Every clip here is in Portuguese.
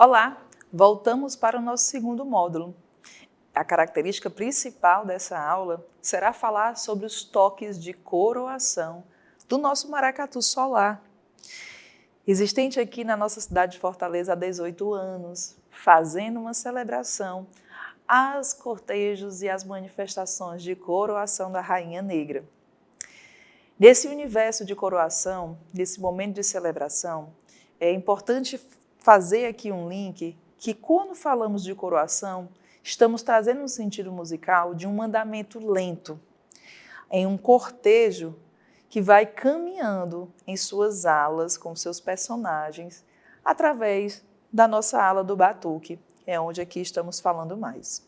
Olá, voltamos para o nosso segundo módulo. A característica principal dessa aula será falar sobre os toques de coroação do nosso maracatu solar, existente aqui na nossa cidade de Fortaleza há 18 anos, fazendo uma celebração aos cortejos e às manifestações de coroação da Rainha Negra. Nesse universo de coroação, nesse momento de celebração, é importante fazer aqui um link que quando falamos de coroação, estamos trazendo um sentido musical de um andamento lento, em um cortejo que vai caminhando em suas alas com seus personagens, através da nossa ala do batuque, é onde aqui estamos falando mais.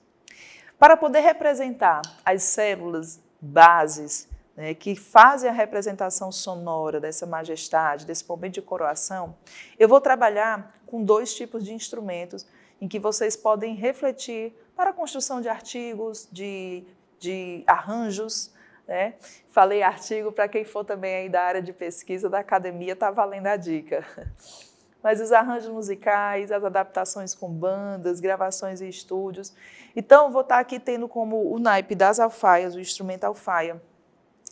Para poder representar as células bases, que fazem a representação sonora dessa majestade, desse momento de coroação, eu vou trabalhar com dois tipos de instrumentos em que vocês podem refletir para a construção de artigos, de arranjos. Falei artigo para quem for também aí da área de pesquisa da academia, está valendo a dica. Mas os arranjos musicais, as adaptações com bandas, gravações em estúdios. Então, vou estar aqui tendo como o naipe das alfaias, o instrumento alfaia,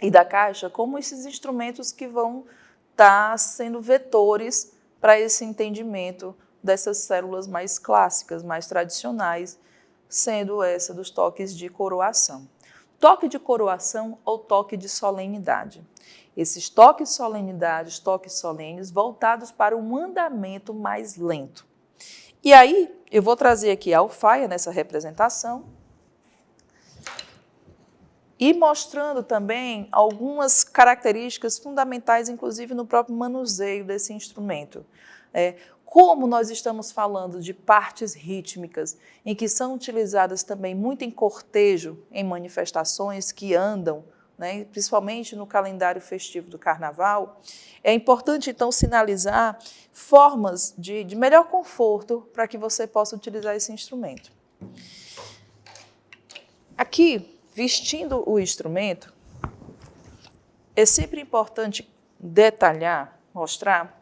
e da caixa, como esses instrumentos que vão estar sendo vetores para esse entendimento dessas células mais clássicas, mais tradicionais, sendo essa dos toques de coroação. Toque de coroação ou toque de solenidade. Esses toques de solenidade, toques solenes, voltados para um andamento mais lento. E aí, eu vou trazer aqui a alfaia nessa representação, e mostrando também algumas características fundamentais, inclusive no próprio manuseio desse instrumento. Como nós estamos falando de partes rítmicas, em que são utilizadas também muito em cortejo, em manifestações que andam, principalmente no calendário festivo do Carnaval, é importante, então, sinalizar formas de melhor conforto para que você possa utilizar esse instrumento. Aqui, vestindo o instrumento, é sempre importante detalhar, mostrar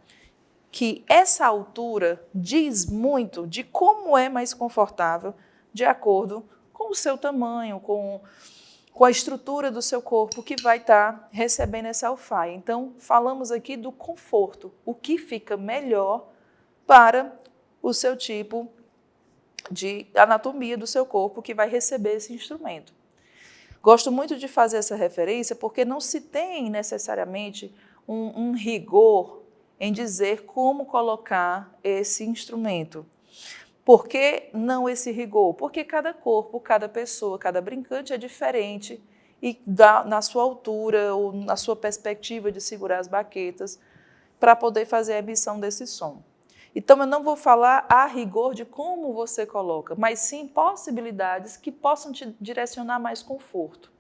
que essa altura diz muito de como é mais confortável de acordo com o seu tamanho, com a estrutura do seu corpo que vai estar recebendo essa alfaia. Então, falamos aqui do conforto, o que fica melhor para o seu tipo de anatomia do seu corpo que vai receber esse instrumento. Gosto muito de fazer essa referência porque não se tem necessariamente um rigor em dizer como colocar esse instrumento. Por que não esse rigor? Porque cada corpo, cada pessoa, cada brincante é diferente e na sua altura ou na sua perspectiva de segurar as baquetas para poder fazer a emissão desse som. Então, eu não vou falar a rigor de como você coloca, mas sim possibilidades que possam te direcionar mais conforto.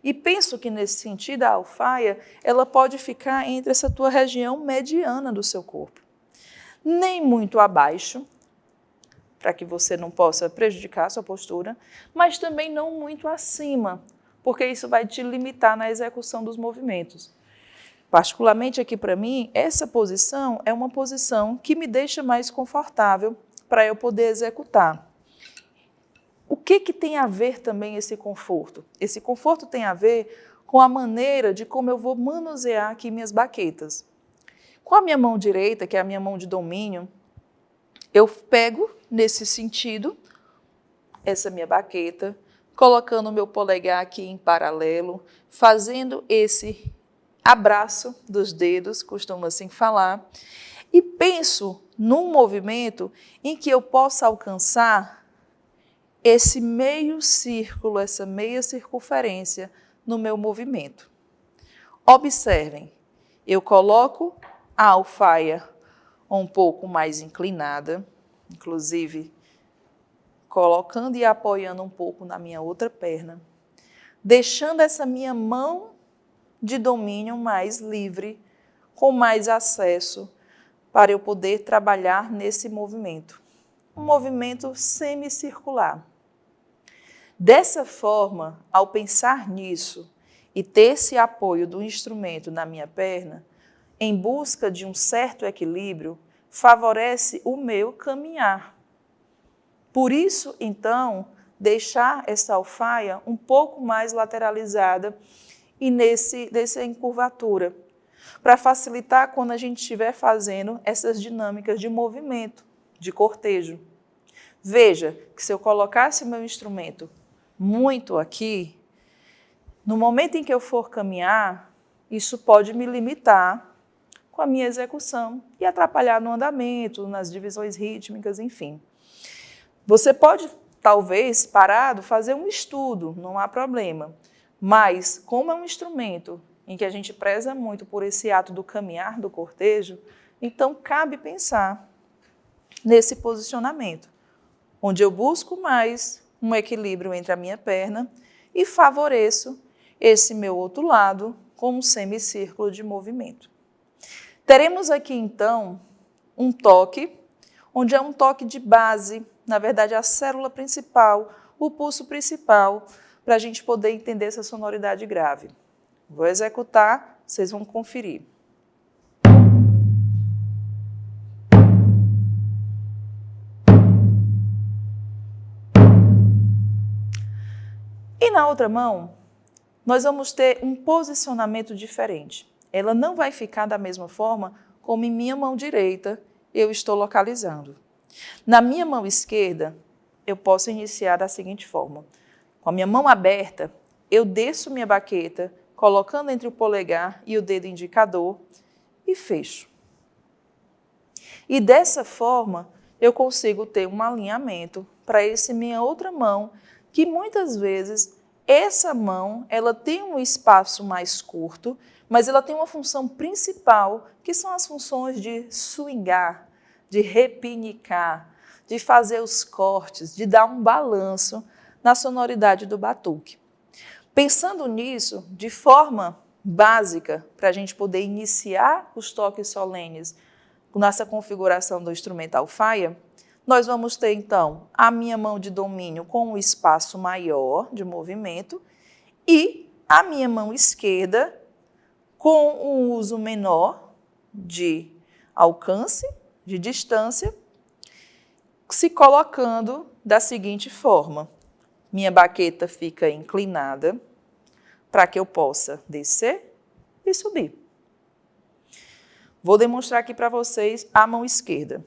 E penso que, nesse sentido, a alfaia ela pode ficar entre essa tua região mediana do seu corpo. Nem muito abaixo, para que você não possa prejudicar a sua postura, mas também não muito acima, porque isso vai te limitar na execução dos movimentos. Particularmente aqui para mim, essa posição é uma posição que me deixa mais confortável para eu poder executar. O que tem a ver também esse conforto? Esse conforto tem a ver com a maneira de como eu vou manusear aqui minhas baquetas. Com a minha mão direita, que é a minha mão de domínio, eu pego nesse sentido essa minha baqueta, colocando o meu polegar aqui em paralelo, fazendo esse abraço dos dedos, costumo assim falar, e penso num movimento em que eu possa alcançar esse meio círculo, essa meia circunferência no meu movimento. Observem, eu coloco a alfaia um pouco mais inclinada, inclusive colocando e apoiando um pouco na minha outra perna, deixando essa minha mão de domínio mais livre, com mais acesso, para eu poder trabalhar nesse movimento. Um movimento semicircular. Dessa forma, ao pensar nisso e ter esse apoio do instrumento na minha perna, em busca de um certo equilíbrio, favorece o meu caminhar. Por isso, então, deixar essa alfaia um pouco mais lateralizada e nessa encurvatura, para facilitar quando a gente estiver fazendo essas dinâmicas de movimento, de cortejo. Veja que se eu colocasse o meu instrumento muito aqui, no momento em que eu for caminhar, isso pode me limitar com a minha execução e atrapalhar no andamento, nas divisões rítmicas, enfim. Você pode, talvez, parado, fazer um estudo, não há problema. Mas, como é um instrumento em que a gente preza muito por esse ato do caminhar, do cortejo, então cabe pensar nesse posicionamento, onde eu busco mais um equilíbrio entre a minha perna e favoreço esse meu outro lado com um semicírculo de movimento. Teremos aqui, então, um toque, onde é um toque de base, na verdade, a célula principal, o pulso principal, para a gente poder entender essa sonoridade grave. Vou executar, vocês vão conferir. E na outra mão, nós vamos ter um posicionamento diferente. Ela não vai ficar da mesma forma como em minha mão direita eu estou localizando. Na minha mão esquerda, eu posso iniciar da seguinte forma. Com a minha mão aberta, eu desço minha baqueta, colocando entre o polegar e o dedo indicador e fecho. E dessa forma, eu consigo ter um alinhamento para essa minha outra mão, que muitas vezes essa mão ela tem um espaço mais curto, mas ela tem uma função principal, que são as funções de swingar, de repinicar, de fazer os cortes, de dar um balanço na sonoridade do batuque. Pensando nisso, de forma básica, para a gente poder iniciar os toques solenes nessa configuração do instrumento alfaia, nós vamos ter, então, a minha mão de domínio com um espaço maior de movimento e a minha mão esquerda com um uso menor de alcance, de distância, se colocando da seguinte forma. Minha baqueta fica inclinada para que eu possa descer e subir. Vou demonstrar aqui para vocês a mão esquerda.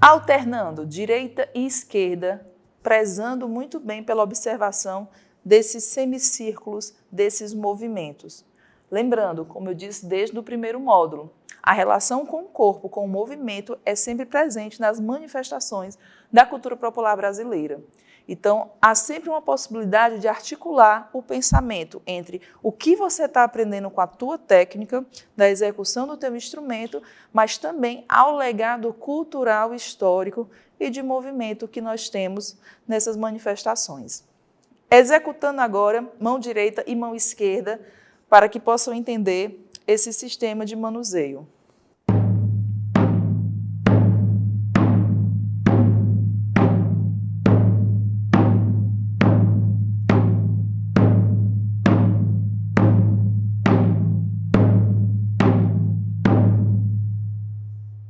Alternando direita e esquerda, prezando muito bem pela observação desses semicírculos, desses movimentos. Lembrando, como eu disse desde o primeiro módulo, a relação com o corpo, com o movimento, é sempre presente nas manifestações da cultura popular brasileira. Então, há sempre uma possibilidade de articular o pensamento entre o que você está aprendendo com a tua técnica, da execução do teu instrumento, mas também ao legado cultural, histórico e de movimento que nós temos nessas manifestações. Executando agora mão direita e mão esquerda, para que possam entender esse sistema de manuseio.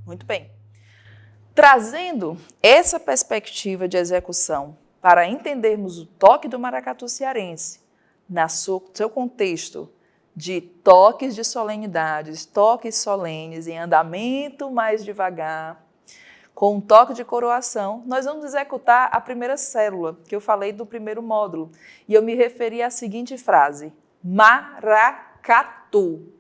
Muito bem. Trazendo essa perspectiva de execução para entendermos o toque do maracatu cearense, no seu contexto de toques de solenidades, toques solenes em andamento mais devagar, com um toque de coroação, nós vamos executar a primeira célula, que eu falei do primeiro módulo, e eu me referi à seguinte frase, maracatu.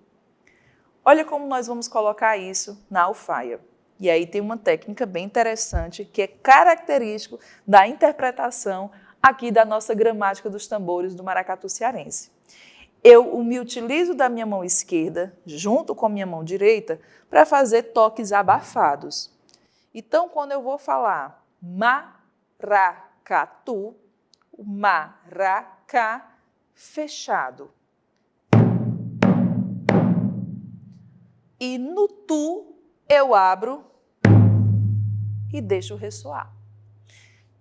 Olha como nós vamos colocar isso na alfaia. E aí tem uma técnica bem interessante, que é característico da interpretação aqui da nossa gramática dos tambores do maracatu cearense. Eu me utilizo da minha mão esquerda, junto com a minha mão direita, para fazer toques abafados. Então, quando eu vou falar maracatu, o maracá fechado. E no tu, eu abro e deixo ressoar.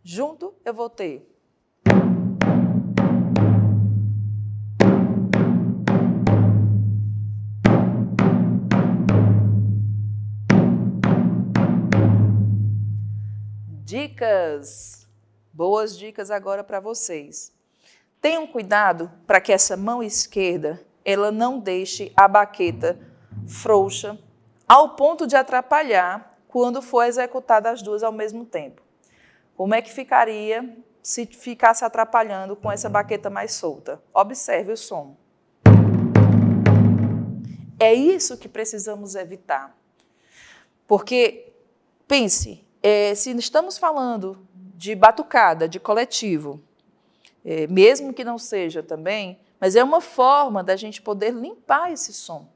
Junto, eu vou ter Dicas! Boas dicas agora para vocês. Tenham cuidado para que essa mão esquerda ela não deixe a baqueta frouxa ao ponto de atrapalhar quando for executada as duas ao mesmo tempo. Como é que ficaria se ficasse atrapalhando com essa baqueta mais solta? Observe o som. É isso que precisamos evitar. Porque, pense, se estamos falando de batucada, de coletivo, mesmo que não seja também, mas é uma forma da gente poder limpar esse som,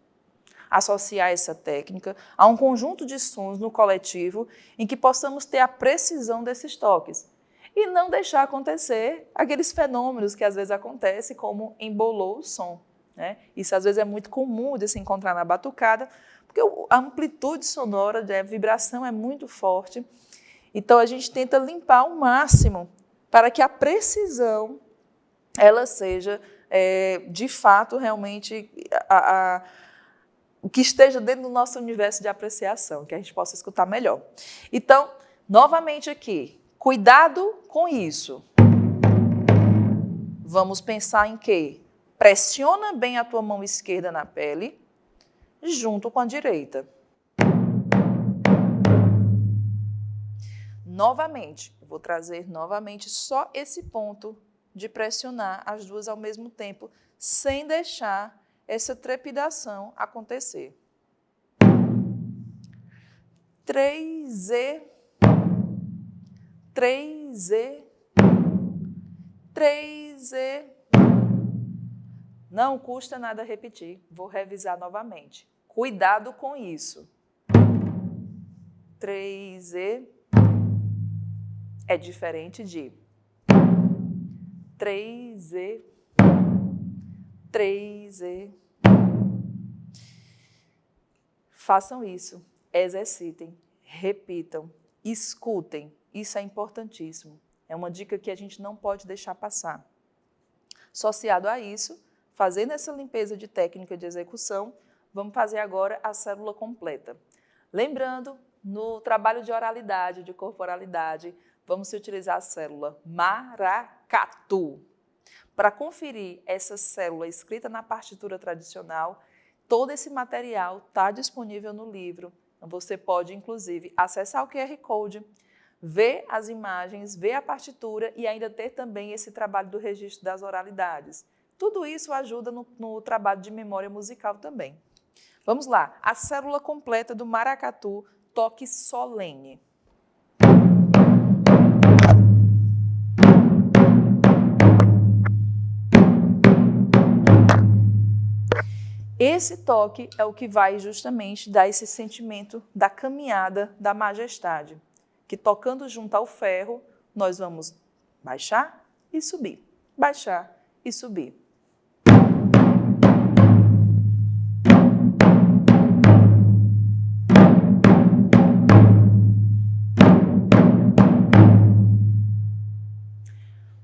associar essa técnica a um conjunto de sons no coletivo em que possamos ter a precisão desses toques e não deixar acontecer aqueles fenômenos que às vezes acontecem, como embolou o som, né? Isso às vezes é muito comum de se encontrar na batucada, porque a amplitude sonora, a vibração é muito forte. Então, a gente tenta limpar ao máximo para que a precisão ela seja, de fato, realmente o que esteja dentro do nosso universo de apreciação, que a gente possa escutar melhor. Então, novamente aqui, cuidado com isso. Vamos pensar em quê? Pressiona bem a tua mão esquerda na pele, junto com a direita. Novamente, vou trazer novamente só esse ponto de pressionar as duas ao mesmo tempo, sem deixar essa trepidação acontecer. 3E, 3E, 3E. Não custa nada repetir, vou revisar novamente. Cuidado com isso. 3E é diferente de 3E, 3E. Façam isso, exercitem, repitam, escutem. Isso é importantíssimo. É uma dica que a gente não pode deixar passar. Associado a isso, fazendo essa limpeza de técnica de execução, vamos fazer agora a célula completa. Lembrando, no trabalho de oralidade, de corporalidade, vamos utilizar a célula maracatu. Para conferir essa célula escrita na partitura tradicional, todo esse material está disponível no livro. Você pode, inclusive, acessar o QR Code, ver as imagens, ver a partitura e ainda ter também esse trabalho do registro das oralidades. Tudo isso ajuda no trabalho de memória musical também. Vamos lá, a célula completa do maracatu, toque solene. Esse toque é o que vai justamente dar esse sentimento da caminhada da majestade, que tocando junto ao ferro, nós vamos baixar e subir, baixar e subir.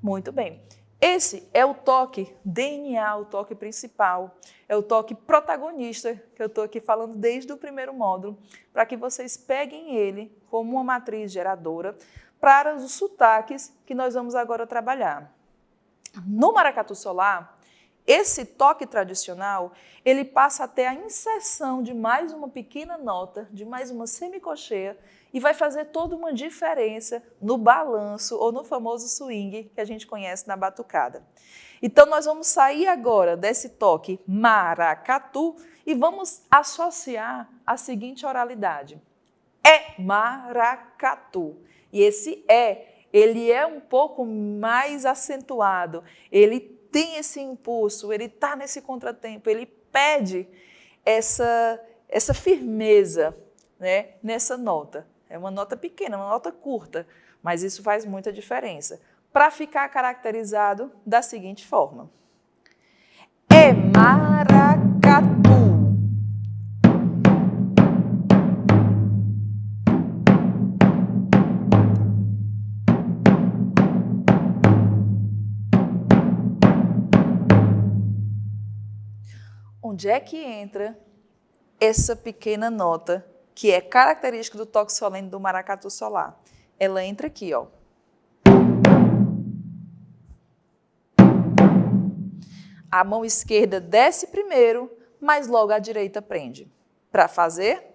Muito bem. Esse é o toque DNA, o toque principal, é o toque protagonista que eu estou aqui falando desde o primeiro módulo, para que vocês peguem ele como uma matriz geradora para os sotaques que nós vamos agora trabalhar. No maracatu solar, esse toque tradicional, ele passa até a inserção de mais uma pequena nota, de mais uma semicocheia, e vai fazer toda uma diferença no balanço ou no famoso swing que a gente conhece na batucada. Então, nós vamos sair agora desse toque maracatu e vamos associar a seguinte oralidade. É maracatu. E esse ele é um pouco mais acentuado, ele tem esse impulso, ele está nesse contratempo, ele pede essa firmeza, né, nessa nota. É uma nota pequena, uma nota curta, mas isso faz muita diferença. Para ficar caracterizado da seguinte forma. É maracatu. Onde é que entra essa pequena nota que é característica do toque solene do maracatu solar? ela entra aqui, ó. A mão esquerda desce primeiro, mas logo a direita prende. Para fazer...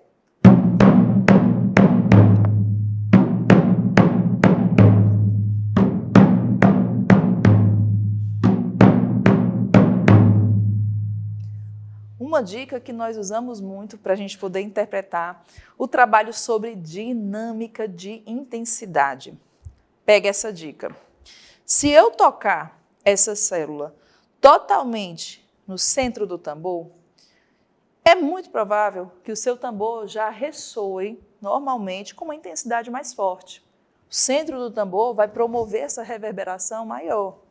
Uma dica que nós usamos muito para a gente poder interpretar o trabalho sobre dinâmica de intensidade. Pega essa dica. Se eu tocar essa célula totalmente no centro do tambor, é muito provável que o seu tambor já ressoe normalmente com uma intensidade mais forte. O centro do tambor vai promover essa reverberação maior.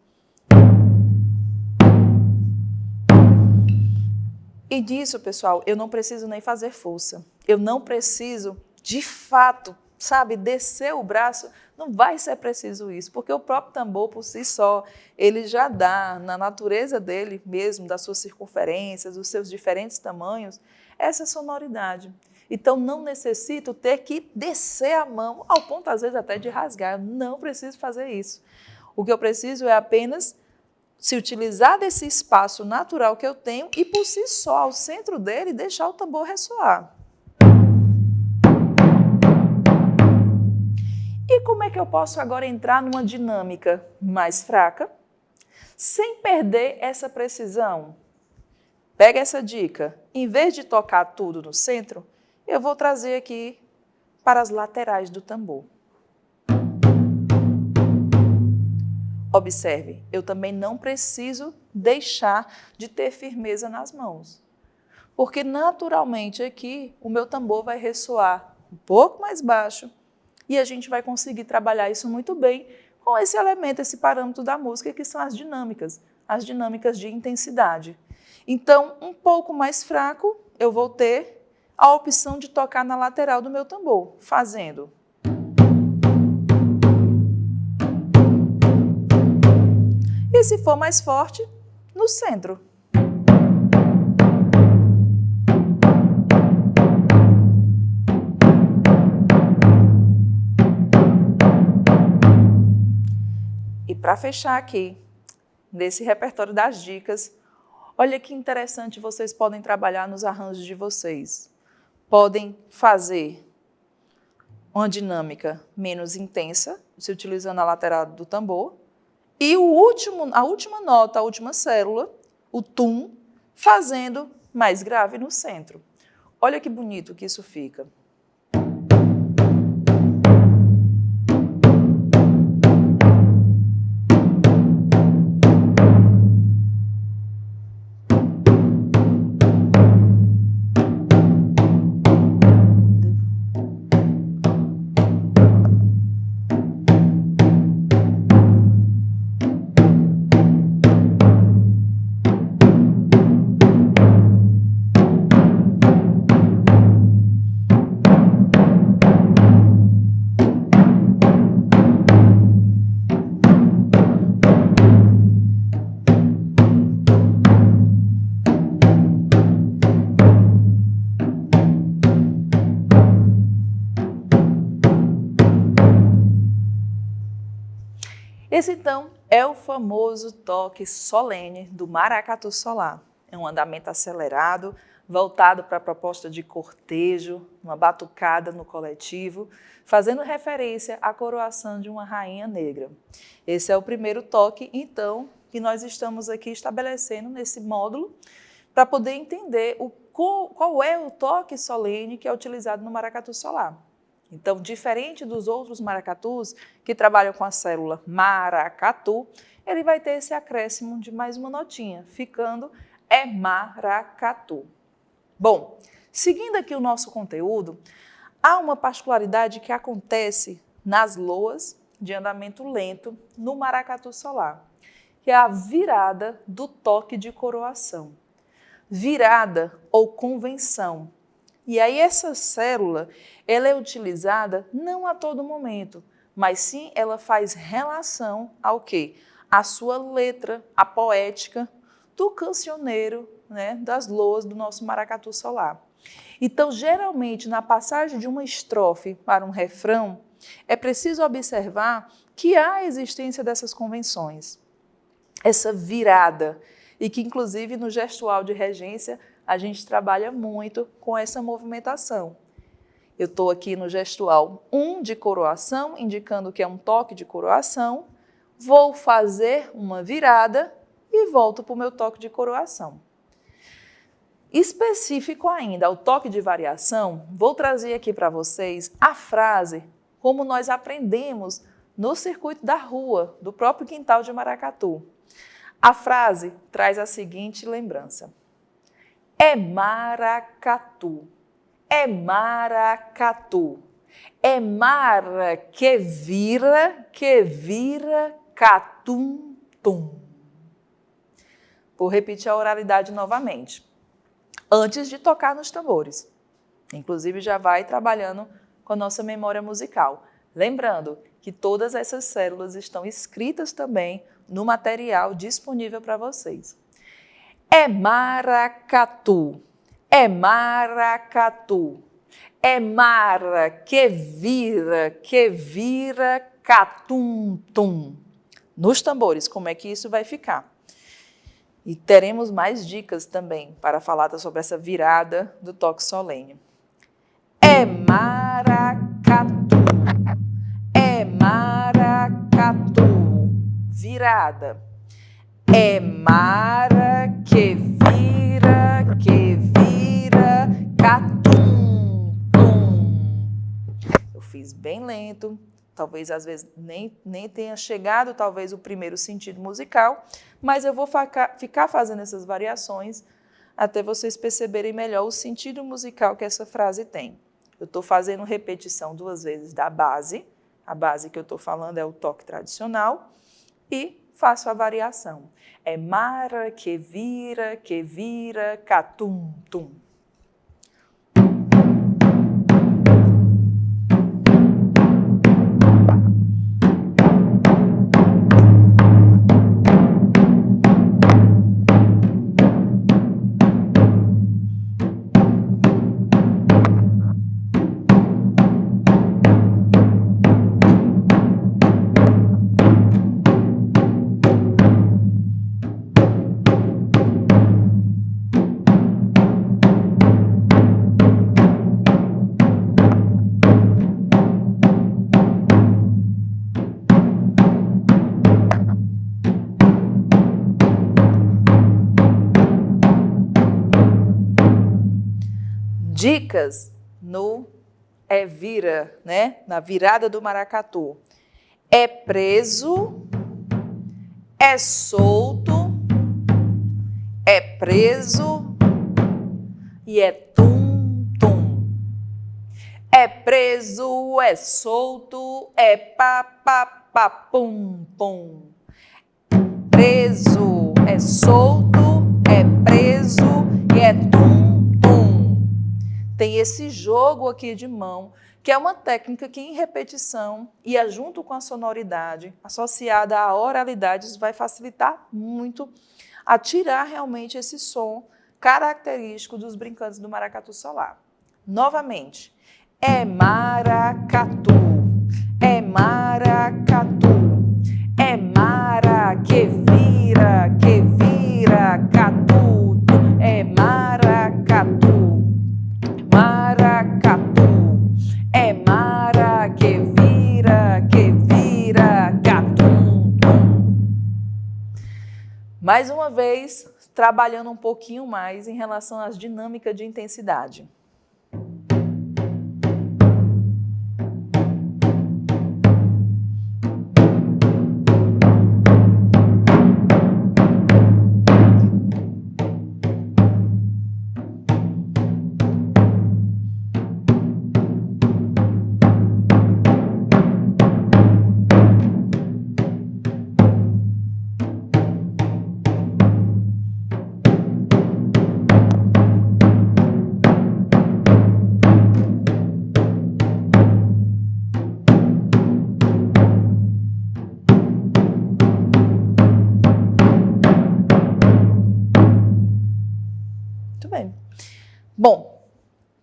E disso, pessoal, eu não preciso nem fazer força. Eu não preciso, de fato, sabe, descer o braço. Não vai ser preciso isso, porque o próprio tambor, por si só, ele já dá, na natureza dele mesmo, das suas circunferências, dos seus diferentes tamanhos, essa sonoridade. Então, não necessito ter que descer a mão, ao ponto, às vezes, até de rasgar. Eu não preciso fazer isso. O que eu preciso é apenas se utilizar desse espaço natural que eu tenho e, por si só, ao centro dele, deixar o tambor ressoar. E como é que eu posso agora entrar numa dinâmica mais fraca, sem perder essa precisão? Pega essa dica. Em vez de tocar tudo no centro, eu vou trazer aqui para as laterais do tambor. Observe, eu também não preciso deixar de ter firmeza nas mãos, porque naturalmente aqui o meu tambor vai ressoar um pouco mais baixo e a gente vai conseguir trabalhar isso muito bem com esse elemento, esse parâmetro da música, que são as dinâmicas de intensidade. Então, um pouco mais fraco, eu vou ter a opção de tocar na lateral do meu tambor, fazendo... E se for mais forte, no centro. E para fechar aqui, nesse repertório das dicas, olha que interessante vocês podem trabalhar nos arranjos de vocês. Podem fazer uma dinâmica menos intensa, se utilizando a lateral do tambor, e a última nota, a última célula, o tum, fazendo mais grave no centro. Olha que bonito que isso fica. Esse, então, é o famoso toque solene do maracatu solar. É um andamento acelerado, voltado para a proposta de cortejo, uma batucada no coletivo, fazendo referência à coroação de uma rainha negra. Esse é o primeiro toque, então, que nós estamos aqui estabelecendo nesse módulo, para poder entender qual é o toque solene que é utilizado no maracatu solar. Então, diferente dos outros maracatus que trabalham com a célula maracatu, ele vai ter esse acréscimo de mais uma notinha, ficando é maracatu. Bom, seguindo aqui o nosso conteúdo, há uma particularidade que acontece nas loas de andamento lento no maracatu solar, que é a virada do toque de coroação. Virada ou convenção. E aí essa célula, ela é utilizada não a todo momento, mas sim ela faz relação ao quê? A sua letra, a poética do cancioneiro, né, das loas do nosso maracatu solar. Então, geralmente, na passagem de uma estrofe para um refrão, é preciso observar que há a existência dessas convenções, essa virada, e que inclusive no gestual de regência a gente trabalha muito com essa movimentação. Eu estou aqui no gestual 1 de coroação, indicando que é um toque de coroação, vou fazer uma virada e volto para o meu toque de coroação. Específico ainda ao toque de variação, vou trazer aqui para vocês a frase como nós aprendemos no circuito da rua, do próprio quintal de Maracatu. A frase traz a seguinte lembrança: é maracatu, é maracatu, é mara que vira catum-tum. Vou repetir a oralidade novamente, antes de tocar nos tambores. Inclusive já vai trabalhando com a nossa memória musical. Lembrando que todas essas células estão escritas também no material disponível para vocês. É maracatu, é maracatu, é mara que vira catum-tum. Nos tambores, como é que isso vai ficar? E teremos mais dicas também para falar sobre essa virada do toque solene. É maracatu, é maracatu, virada. É mara que vira catum-tum. Eu fiz bem lento, talvez às vezes nem tenha chegado talvez o primeiro sentido musical, mas eu vou ficar fazendo essas variações até vocês perceberem melhor o sentido musical que essa frase tem. Eu estou fazendo repetição 2 vezes da base, a base que eu estou falando é o toque tradicional, e faço a variação. É mara que vira catum-tum. Dicas no vira, né? Na virada do maracatu. É preso, é solto, é preso e é tum-tum. É preso, é solto, é pá-pá-pá-pum-pum. Preso, é solto, é preso e é tum-tum. Tem esse jogo aqui de mão, que é uma técnica que em repetição e junto com a sonoridade, associada à oralidade, vai facilitar muito a tirar realmente esse som característico dos brincantes do maracatu solar. Novamente, é maracatu, é maracatu, é mara que vira catuto, é maracatu. Maracatu, é mara que vira catum-tum. Mais uma vez, trabalhando um pouquinho mais em relação às dinâmicas de intensidade. Bom,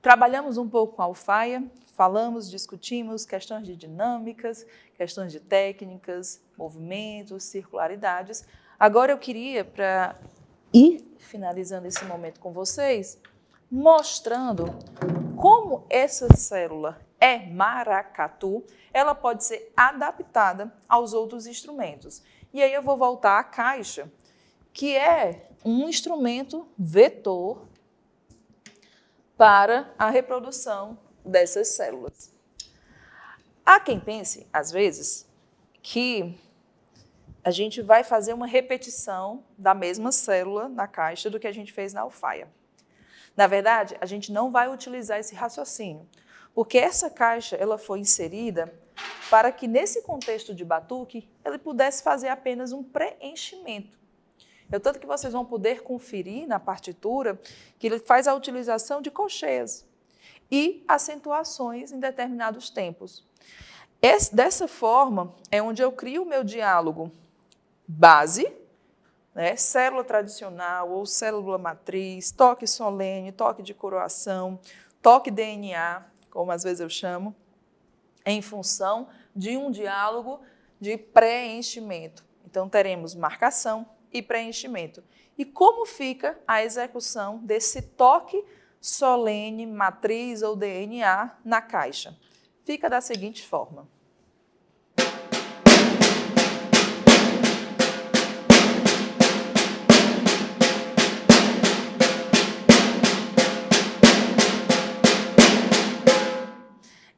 trabalhamos um pouco com a alfaia, falamos, discutimos questões de dinâmicas, questões de técnicas, movimentos, circularidades. Agora eu queria, para ir finalizando esse momento com vocês, mostrando como essa célula é maracatu, ela pode ser adaptada aos outros instrumentos. E aí eu vou voltar à caixa, que é um instrumento vetor para a reprodução dessas células. Há quem pense, às vezes, que a gente vai fazer uma repetição da mesma célula na caixa do que a gente fez na alfaia. Na verdade, a gente não vai utilizar esse raciocínio, porque essa caixa ela foi inserida para que, nesse contexto de batuque, ele pudesse fazer apenas um preenchimento. Tanto que vocês vão poder conferir na partitura que ele faz a utilização de colcheias e acentuações em determinados tempos. Dessa forma, é onde eu crio o meu diálogo base, né, célula tradicional ou célula matriz, toque solene, toque de coroação, toque DNA, como às vezes eu chamo, em função de um diálogo de preenchimento. Então, teremos marcação e preenchimento. E como fica a execução desse toque solene, matriz ou DNA na caixa? Fica da seguinte forma.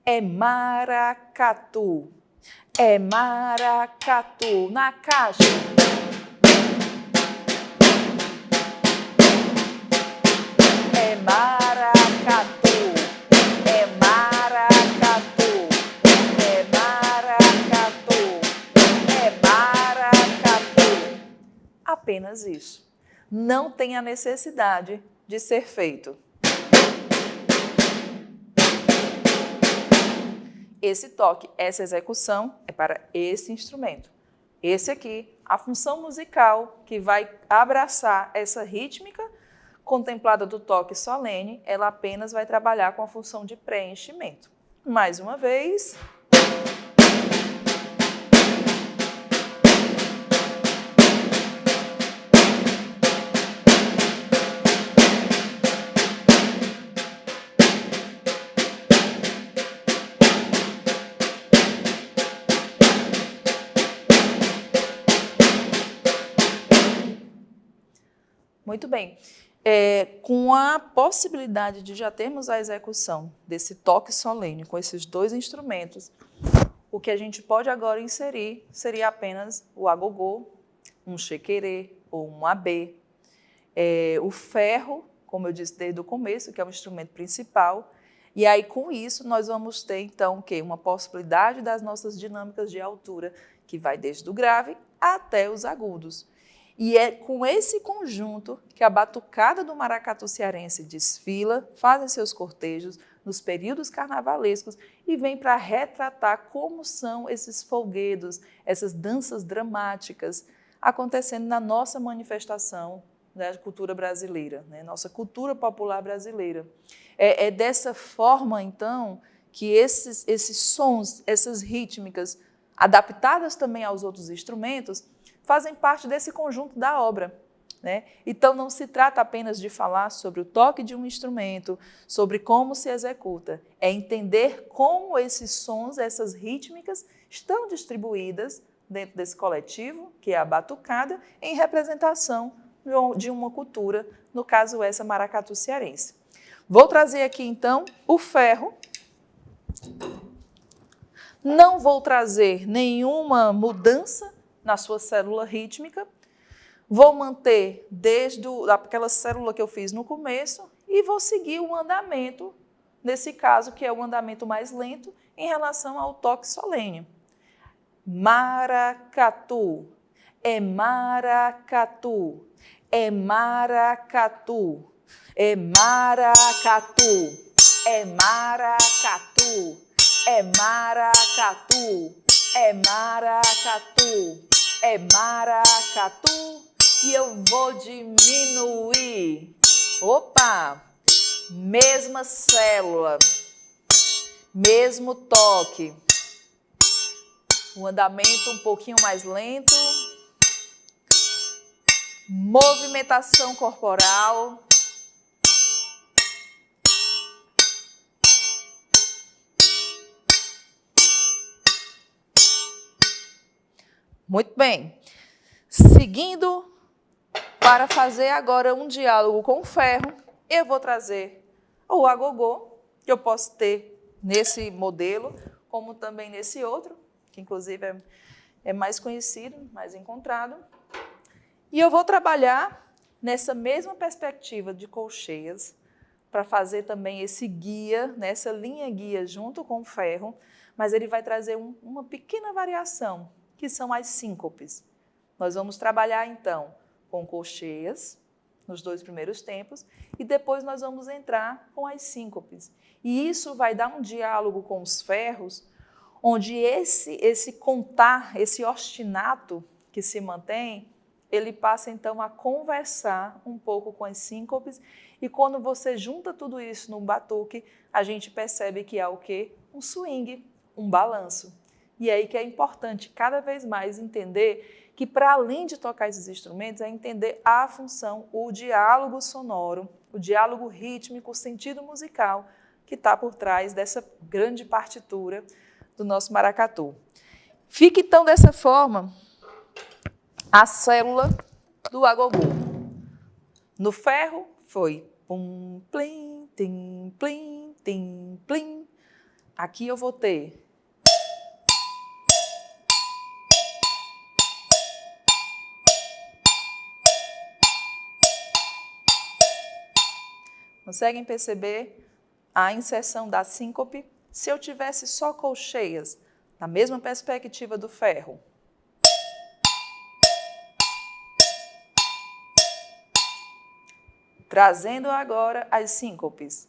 É maracatu, é maracatu na caixa. É maracatu, é maracatu, é maracatu, é maracatu. Apenas isso. Não tem a necessidade de ser feito. Esse toque, essa execução é para esse instrumento. Esse aqui, a função musical que vai abraçar essa rítmica contemplada do toque solene, ela apenas vai trabalhar com a função de preenchimento. Mais uma vez. Muito bem. Com a possibilidade de já termos a execução desse toque solene com esses dois instrumentos, o que a gente pode agora inserir seria apenas o agogô, um chequerê ou um abê, o ferro, como eu disse desde o começo, que é o instrumento principal, e aí com isso nós vamos ter então o quê? Uma possibilidade das nossas dinâmicas de altura, que vai desde o grave até os agudos. E é com esse conjunto que a batucada do maracatu cearense desfila, fazem seus cortejos nos períodos carnavalescos e vem para retratar como são esses folguedos, essas danças dramáticas acontecendo na nossa manifestação da cultura brasileira, né? Nossa cultura popular brasileira. É dessa forma, então, que esses sons, essas rítmicas, adaptadas também aos outros instrumentos, fazem parte desse conjunto da obra, né? Então, não se trata apenas de falar sobre o toque de um instrumento, sobre como se executa, é entender como esses sons, essas rítmicas, estão distribuídas dentro desse coletivo, que é a batucada, em representação de uma cultura, no caso essa maracatu cearense. Vou trazer aqui, então, o ferro. Não vou trazer nenhuma mudança na sua célula rítmica, vou manter desde aquela célula que eu fiz no começo e vou seguir o andamento, nesse caso, que é o andamento mais lento, em relação ao toque solene. Maracatu, é maracatu, é maracatu, é maracatu, é maracatu, é maracatu, é maracatu, é maracatu, e eu vou diminuir. Opa! Mesma célula, Mesmo toque. O andamento um pouquinho mais lento. Movimentação corporal. Muito bem. Seguindo para fazer agora um diálogo com o ferro, eu vou trazer o agogô, que eu posso ter nesse modelo, como também nesse outro, que inclusive é mais conhecido, mais encontrado. E eu vou trabalhar nessa mesma perspectiva de colcheias, para fazer também esse guia, nessa linha guia junto com o ferro, mas ele vai trazer uma pequena variação, que são as síncopes. Nós vamos trabalhar, então, com colcheias, nos 2 primeiros tempos, e depois nós vamos entrar com as síncopes. E isso vai dar um diálogo com os ferros, onde esse contar, esse ostinato que se mantém, ele passa, então, a conversar um pouco com as síncopes, e quando você junta tudo isso no batuque, a gente percebe que há o quê? Um swing, um balanço. E aí que é importante cada vez mais entender que, para além de tocar esses instrumentos, é entender a função, o diálogo sonoro, o diálogo rítmico, o sentido musical que está por trás dessa grande partitura do nosso maracatu. Fica, então, dessa forma a célula do agogô. No ferro foi pum, plim, tim, plim, tim, plim. Aqui eu vou ter conseguem perceber a inserção da síncope? Se eu tivesse só colcheias, na mesma perspectiva do ferro. Trazendo agora as síncopes.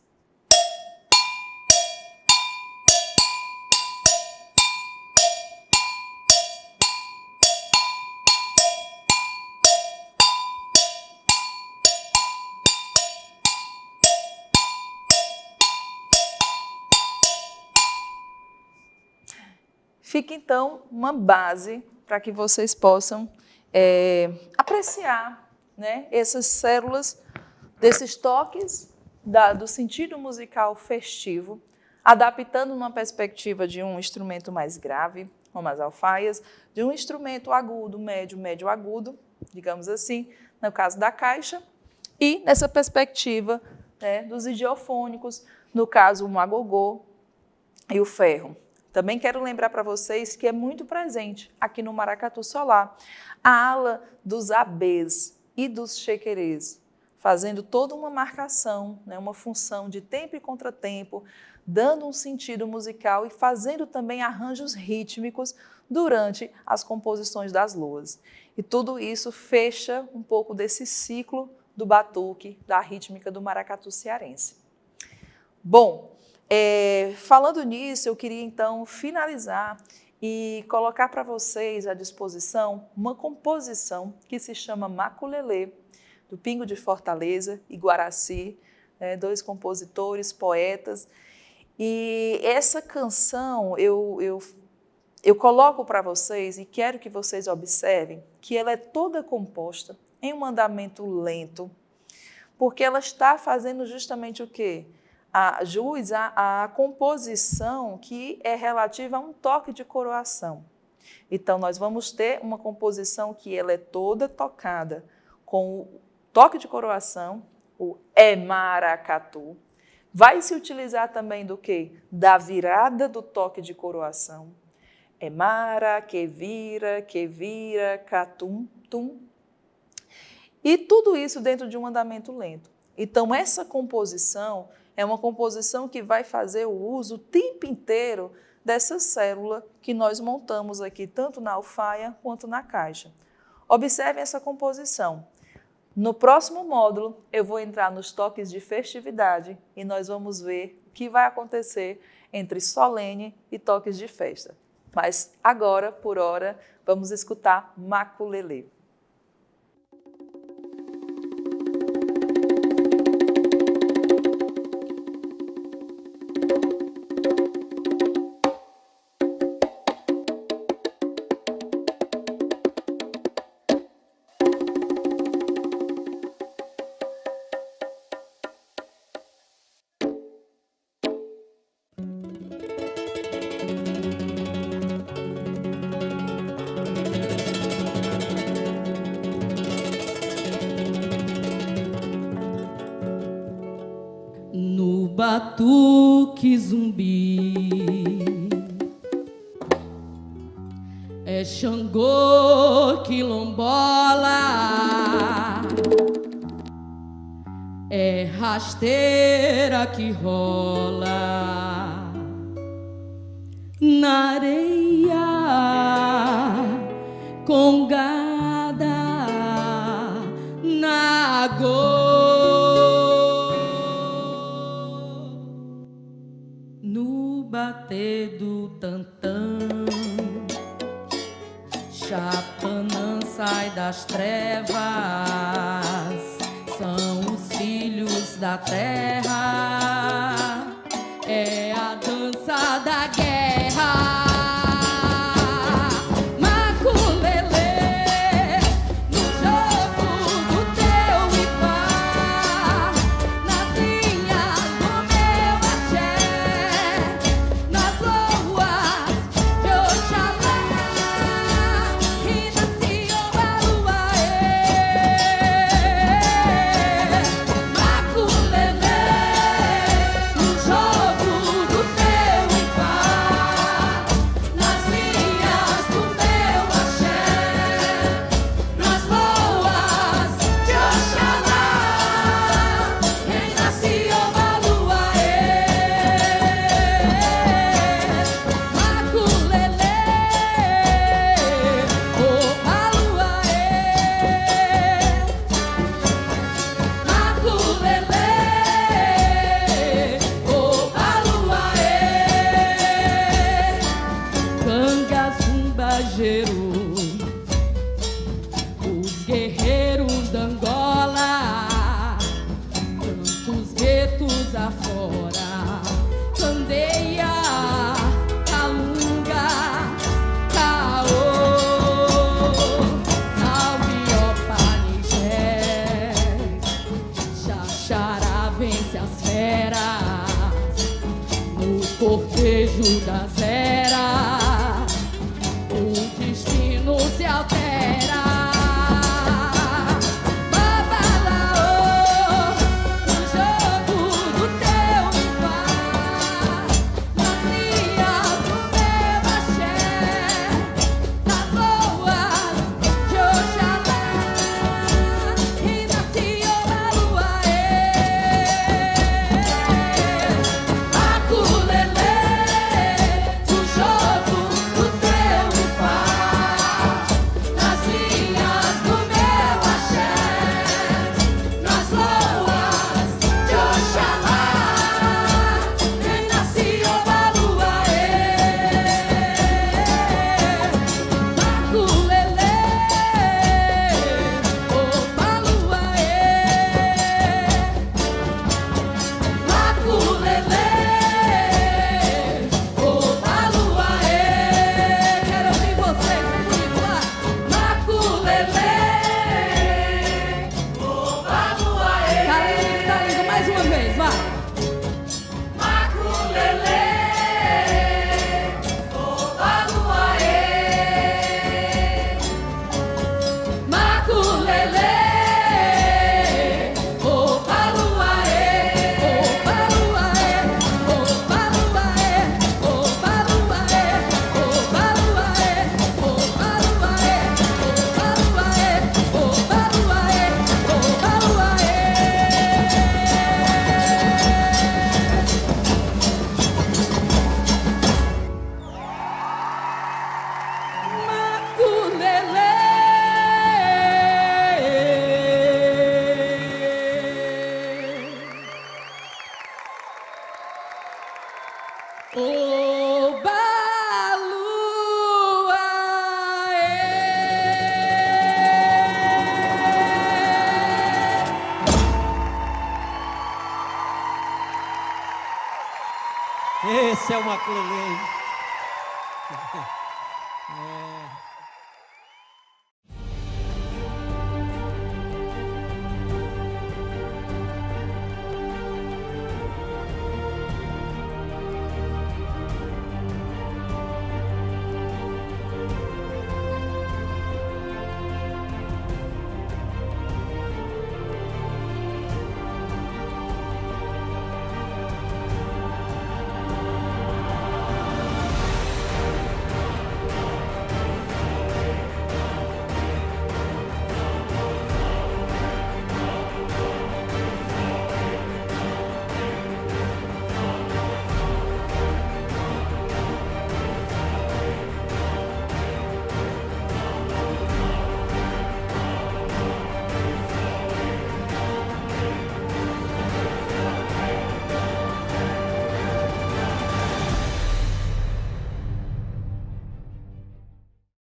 Fica, então, uma base para que vocês possam apreciar, né, essas células desses toques do sentido musical festivo, adaptando numa perspectiva de um instrumento mais grave, como as alfaias, de um instrumento agudo, médio, médio agudo, digamos assim, no caso da caixa, e nessa perspectiva, né, dos idiofônicos, no caso um agogô e o ferro. Também quero lembrar para vocês que é muito presente aqui no maracatu solar a ala dos abês e dos chequerês, fazendo toda uma marcação, né, uma função de tempo e contratempo, dando um sentido musical e fazendo também arranjos rítmicos durante as composições das luas. E tudo isso fecha um pouco desse ciclo do batuque, da rítmica do maracatu cearense. Bom, falando nisso, eu queria então finalizar e colocar para vocês à disposição uma composição que se chama Maculelê, do Pingo de Fortaleza e Guaraci, 2 compositores, poetas. E essa canção eu coloco para vocês e quero que vocês observem que ela é toda composta em um andamento lento, porque ela está fazendo justamente o quê? Jus a composição que é relativa a um toque de coroação. Então, nós vamos ter uma composição que ela é toda tocada com o toque de coroação, o maracatu. Vai se utilizar também do quê? Da virada do toque de coroação. Mara, que vira, catum, tum. E tudo isso dentro de um andamento lento. Então, essa composição é uma composição que vai fazer o uso o tempo inteiro dessa célula que nós montamos aqui, tanto na alfaia quanto na caixa. Observem essa composição. No próximo módulo, eu vou entrar nos toques de festividade e nós vamos ver o que vai acontecer entre solene e toques de festa. Mas agora, por hora, vamos escutar Maculelê. batuque zumbi, é Xangô quilombola, é rasteira que rola na areia congada na no bater do tantã, Chapanã sai das trevas, são os filhos da terra, é a dança da guerra. Os guerreiros da Angola, tantos guetos afora, Candeia, Calunga, Caô, salve ó Panigé, Xaxará vence as feras, no cortejo das eras. O destino se altera. Babalaô, no jogo do teu impar, nas linhas do meu axé, nas loas de Oxalá, e na Ciobaluaê. Maculelê, no jogo do teu impar, nas linhas do meu axé, nas loas de Oxalá, e na Ciobaluaê. Maculelê, ô Baluaê, Maculelê, ô Baluaê. Quero ouvir vocês, vem comigo lá. Maculelê, ô Baluaê. Tá lindo, mais uma vez, vai. Maculelê, ô Baluaê. Maculelê, ô Baluaê, ô Baluaê, ô Baluaê, ô Baluaê, ô Baluaê, ô Baluaê, ô Baluaê, ô Baluaê, ô Baluaê. Maculelê, ô Baluaê. Esse é o maculelê.